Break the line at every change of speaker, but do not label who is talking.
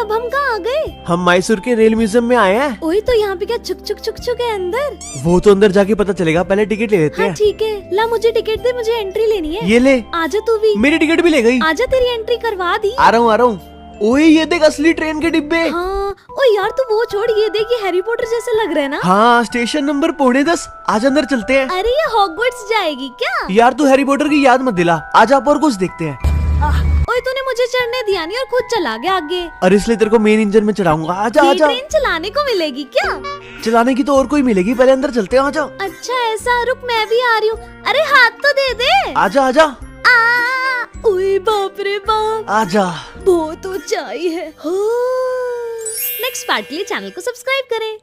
अब हम कहाँ आ गए?
हम मैसूर के रेल म्यूजियम में आए हैं।
ओए तो यहाँ पे क्या छुक छुक छुक छुक है अंदर?
वो तो अंदर जाके पता चलेगा, पहले टिकट ले लेते
हाँ
हैं।
ठीक है, ला मुझे टिकट दे, मुझे एंट्री लेनी है।
ये ले,
आजा तू भी।
मेरी टिकट भी ले गई।
आजा तेरी एंट्री करवा दी।
आ रहा हूँ। ओए ये देख असली ट्रेन के डिब्बे।
हाँ, ओ यार तू वो छोड़, ये देख, ये हैरी पॉटर जैसे लग रहा है ना।
हाँ, स्टेशन नंबर 9:45। आज अंदर चलते हैं।
अरे ये हॉगवर्ट्स जाएगी क्या?
यार तू हैरी पॉटर की याद मत दिला, आज आप और कुछ देखते हैं।
ओए तूने मुझे चढ़ने दिया नहीं और खुद चला गया आगे।
अरे इसलिए तेरे को मेन इंजन में चढ़ाऊंगा। आजा
ये
आजा।
ट्रेन चलाने को मिलेगी क्या?
चलाने की तो और कोई मिलेगी, पहले अंदर चलते हैं। आजा
अच्छा ऐसा, रुक मैं भी आ रही हूँ। अरे हाथ तो दे दे।
आजा आजा
ओए बाप रे बाप,
आजा।
बहुत ऊंचाई है। नेक्स्ट पार्ट के लिए चैनल को सब्सक्राइब करें।